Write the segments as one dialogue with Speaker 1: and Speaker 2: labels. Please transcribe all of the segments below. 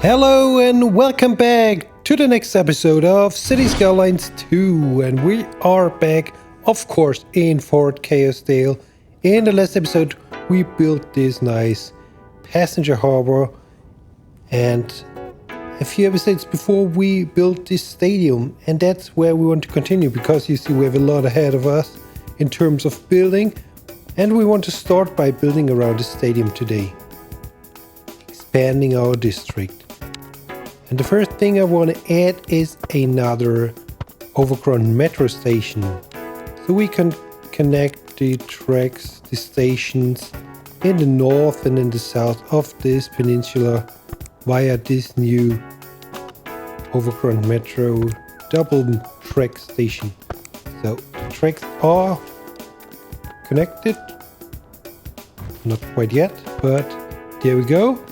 Speaker 1: Hello and welcome back to the next episode of City Skylines 2, and we are back, of course, in Fort Chaosdale. In the last episode we built this nice passenger harbor, and a few episodes before we built this stadium, and that's where we want to continue because you see we have a lot ahead of us in terms of building, and we want to start by building around the stadium today, expanding our district. And the first thing I want to add is another overgrown metro station, so we can connect the tracks, the stations in the north and in the south of this peninsula via this new overgrown metro double track station. So the tracks are connected, not quite yet, but there we go.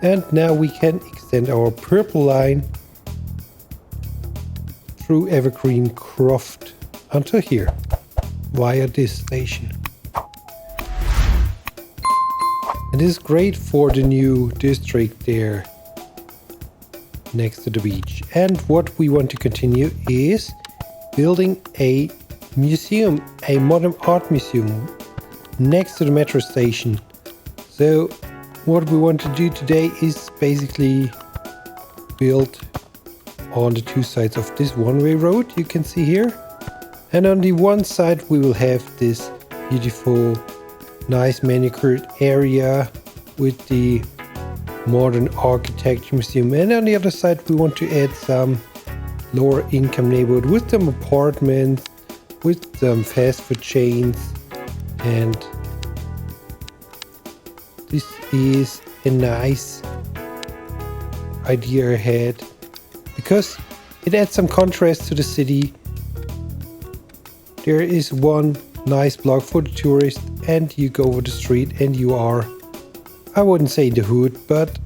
Speaker 1: And now we can extend our purple line through Evergreen Croft until here via this station. And this is great for the new district there next to the beach. And what we want to continue is building a museum, a modern art museum next to the metro station. So what we want to do today is basically build on the two sides of this one-way road you can see here. And on the one side we will have this beautiful, nice manicured area with the modern architecture museum. And on the other side we want to add some lower income neighborhood with some apartments, with some fast food chains, and this is a nice idea ahead because it adds some contrast to the city. There is one nice block for the tourist, and you go over the street and you are, I wouldn't say in the hood, but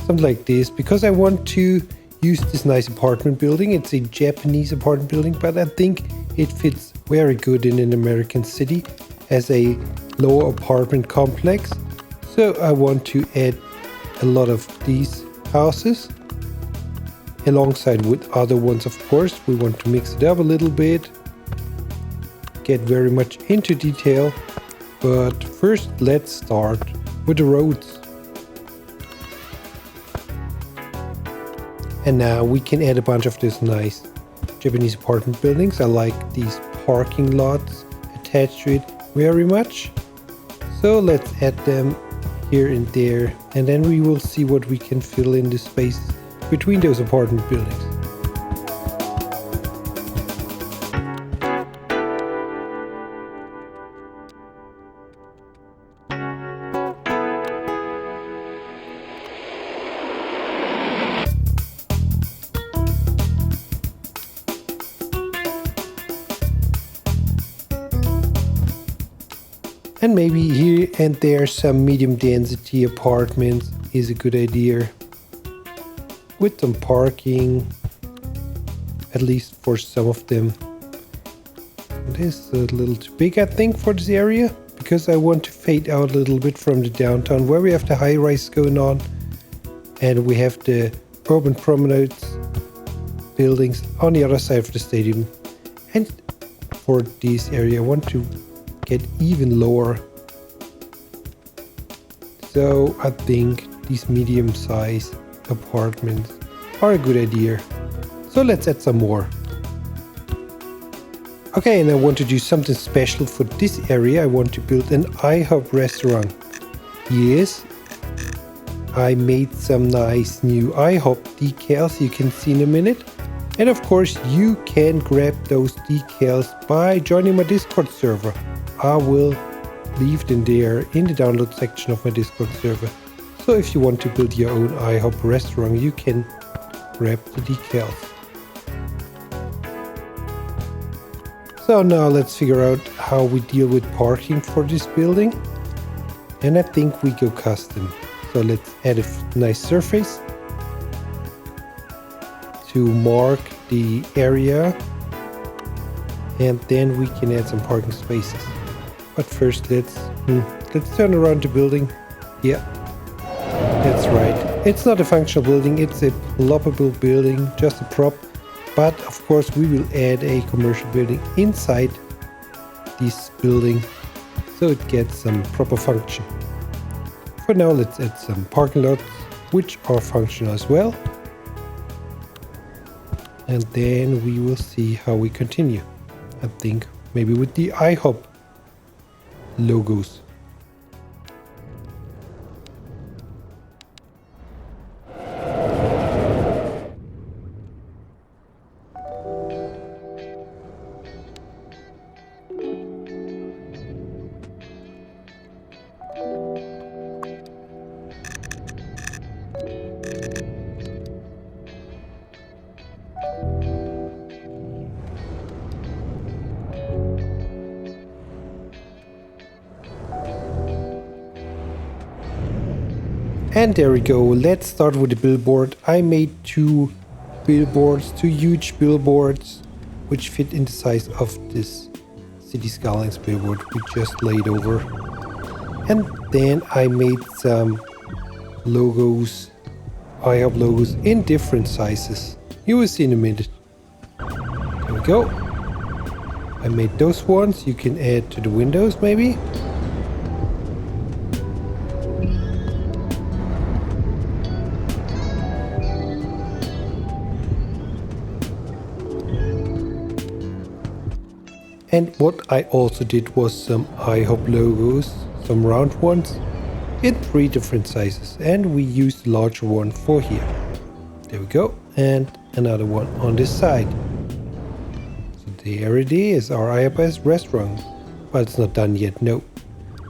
Speaker 1: something like this, because I want to use this nice apartment building. It's a Japanese apartment building, but I think it fits very good in an American city as a lower apartment complex. So I want to add a lot of these houses alongside with other ones, of course. We want to mix it up a little bit, get very much into detail. But first let's start with the roads. And now we can add a bunch of these nice Japanese apartment buildings. I like these parking lots attached to it very much. So let's add them here and there, and then we will see what we can fill in the space between those apartment buildings. And maybe here and there some medium density apartments is a good idea, with some parking, at least for some of them. This is a little too big, I think, for this area, because I want to fade out a little bit from the downtown where we have the high rise going on and we have the urban promenades buildings on the other side of the stadium. And for this area I want to get even lower. So I think these medium-sized apartments are a good idea. So let's add some more. Okay, and I want to do something special for this area. I want to build an IHOP restaurant. Yes, I made some nice new IHOP decals you can see in a minute. And of course you can grab those decals by joining my Discord server. I will leave them there in the download section of my Discord server. So if you want to build your own IHOP restaurant, you can grab the decals. So now let's figure out how we deal with parking for this building. And I think we go custom. So let's add a nice surface to mark the area, and then we can add some parking spaces. But first let's turn around the building. Yeah, that's right. It's not a functional building, it's a ploppable building, just a prop. But of course we will add a commercial building inside this building so it gets some proper function. For now, let's add some parking lots which are functional as well. And then we will see how we continue. I think maybe with the IHOP logos. And there we go. Let's start with the billboard. I made two billboards, two huge billboards, which fit in the size of this City Skylines billboard we just laid over. And then I made some logos, IHOP logos in different sizes. You will see in a minute. There we go. I made those ones. You can add to the windows maybe. And what I also did was some IHOP logos, some round ones, in 3 different sizes. And we used the larger one for here. There we go. And another one on this side. So there it is, our IHOP restaurant. But it's not done yet, no.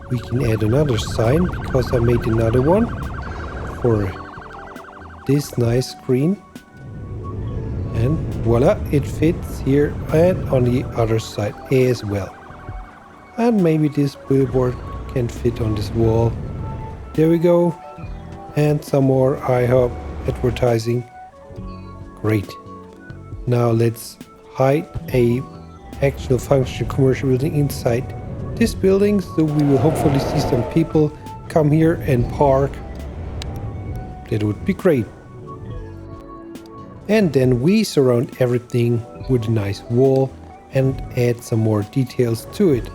Speaker 1: We can add another sign because I made another one for this nice screen. And voila, it fits here and on the other side as well. And maybe this billboard can fit on this wall. There we go. And some more IHOP advertising. Great. Now let's hide a actual functional commercial building inside this building, so we will hopefully see some people come here and park. That would be great. And then we surround everything with a nice wall and add some more details to it.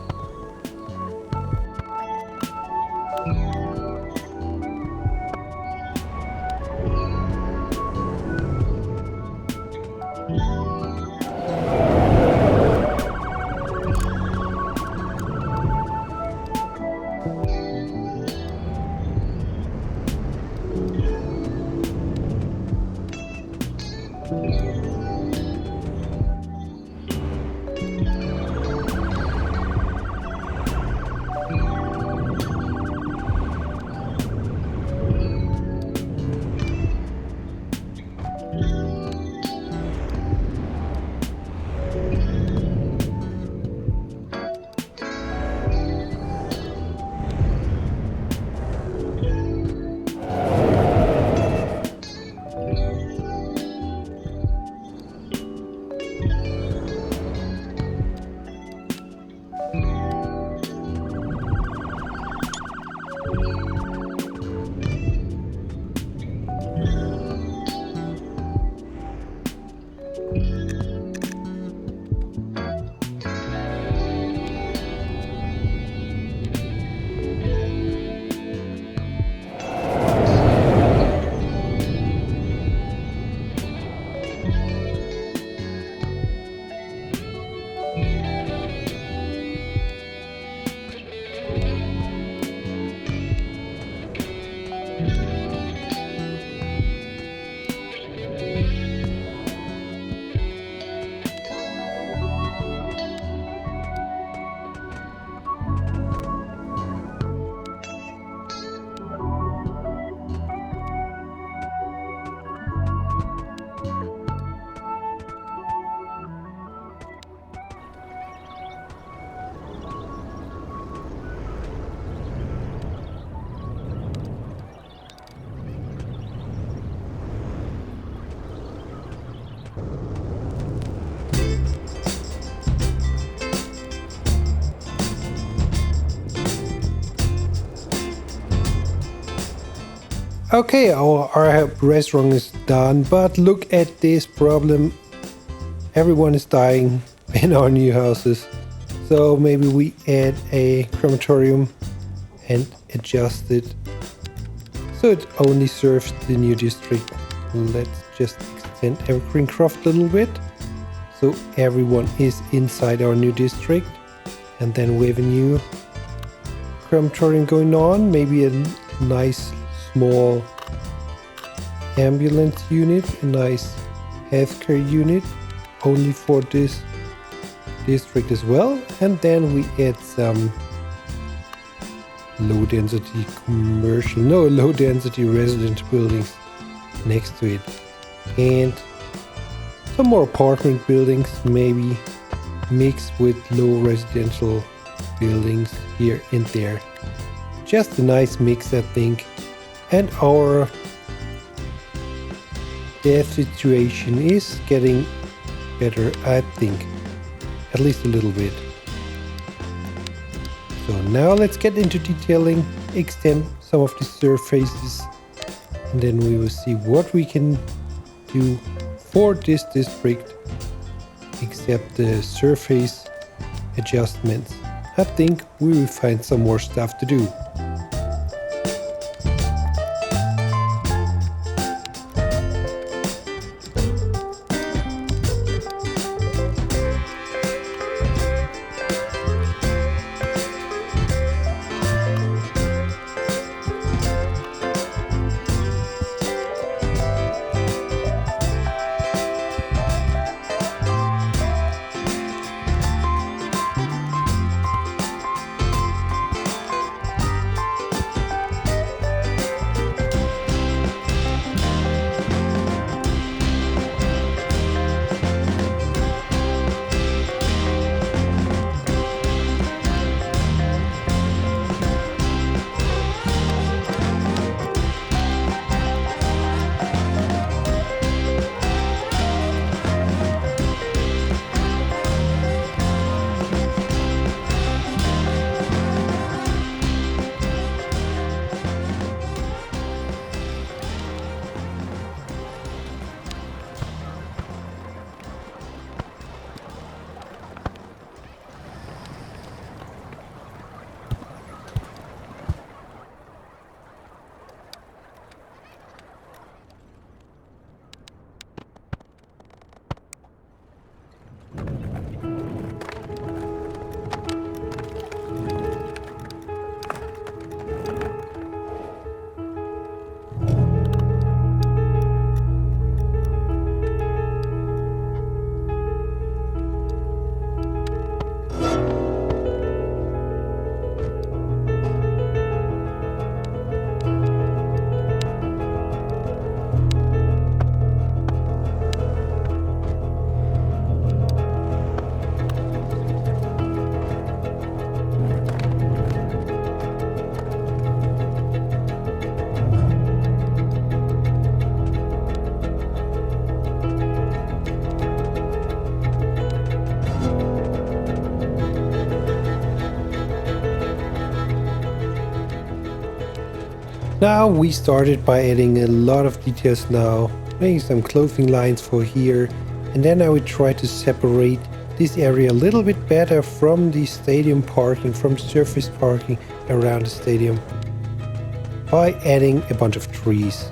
Speaker 1: Okay, our restaurant is done, but look at this problem. Everyone is dying in our new houses. So maybe we add a crematorium and adjust it so it only serves the new district. Let's just extend Evergreen Croft a little bit so everyone is inside our new district. And then we have a new crematorium going on, maybe a nice small ambulance unit, a nice healthcare unit only for this district as well. And then we add some low density residential buildings next to it, and some more apartment buildings maybe mixed with low residential buildings here and there. Just a nice mix, I think. And our death situation is getting better, I think, at least a little bit. So now let's get into detailing, extend some of the surfaces, and then we will see what we can do for this district except the surface adjustments. I think we will find some more stuff to do. Now we started by adding a lot of details now, making some clothing lines for here, and then I would try to separate this area a little bit better from the stadium parking, from surface parking around the stadium by adding a bunch of trees.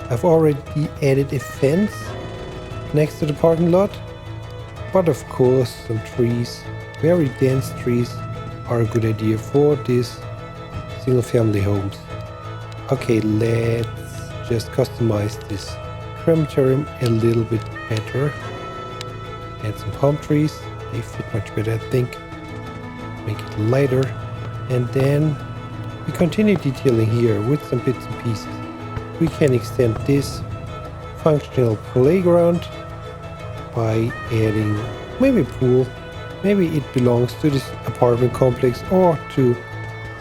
Speaker 1: I've already added a fence next to the parking lot, but of course some trees, very dense trees, are a good idea for these single family homes. Okay, let's just customize this crematorium a little bit better. Add some palm trees, they fit much better I think. Make it lighter, and then we continue detailing here with some bits and pieces. We can extend this functional playground by adding maybe a pool. Maybe it belongs to this apartment complex or to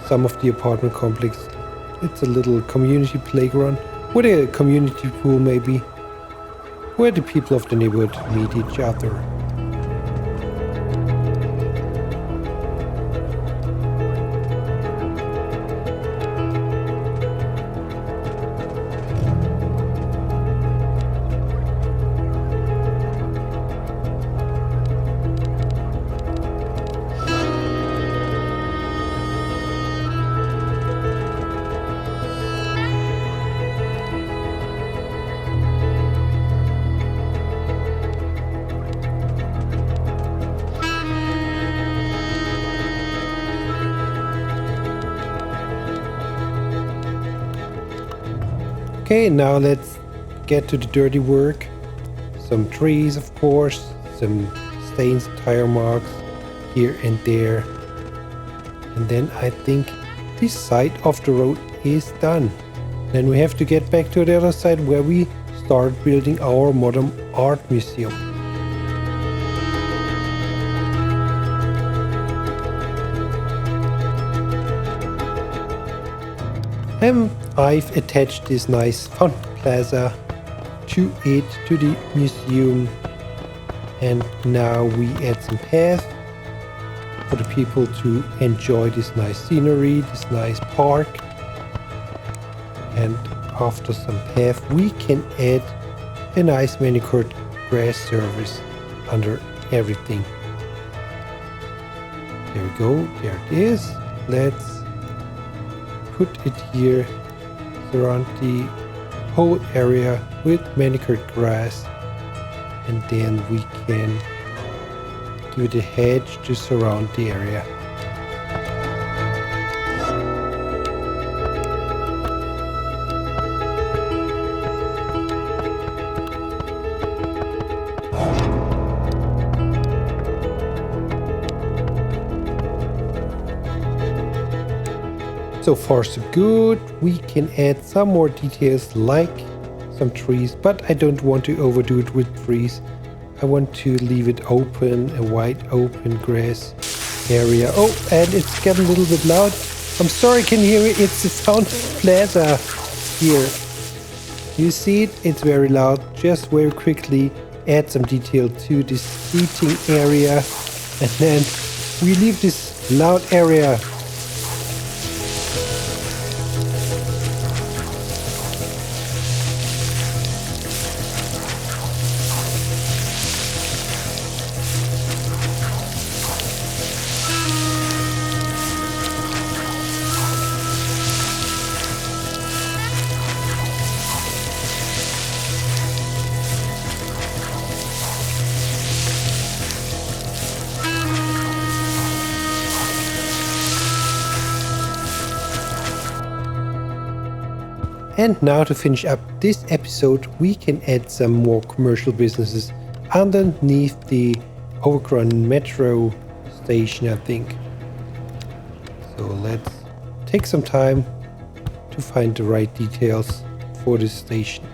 Speaker 1: some of the apartment complex. It's a little community playground with a community pool maybe, where the people of the neighborhood meet each other. Okay, now let's get to the dirty work. Some trees, of course, some stains, tire marks here and there. And then I think this side of the road is done. Then we have to get back to the other side where we start building our modern art museum. I've attached this nice fountain plaza to the museum, and now we add some path for the people to enjoy this nice scenery, this nice park. And after some path we can add a nice manicured grass surface under everything. There we go, there it is. Let's put it here, surround the whole area with manicured grass, and then we can give it a hedge to surround the area. So far so good. We can add some more details like some trees, but I don't want to overdo it with trees. I want to leave it open, a wide open grass area. Oh, and it's getting a little bit loud. I'm sorry, can you hear me? It's the fountain plaza here. You see it? It's very loud. Just very quickly add some detail to this eating area, and then we leave this loud area. And now to finish up this episode, we can add some more commercial businesses underneath the overgrown metro station, I think. So let's take some time to find the right details for this station.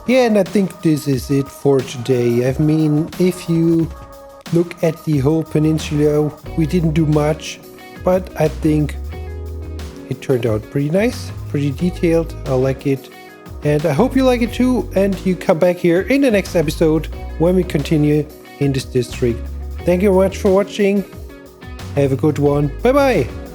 Speaker 1: Yeah, and I think this is it for today. I mean, if you look at the whole peninsula, we didn't do much, but I think it turned out pretty nice, pretty detailed. I like it, and I hope you like it too, and you come back here in the next episode when we continue in this district. Thank you very much for watching. Have a good one. Bye bye.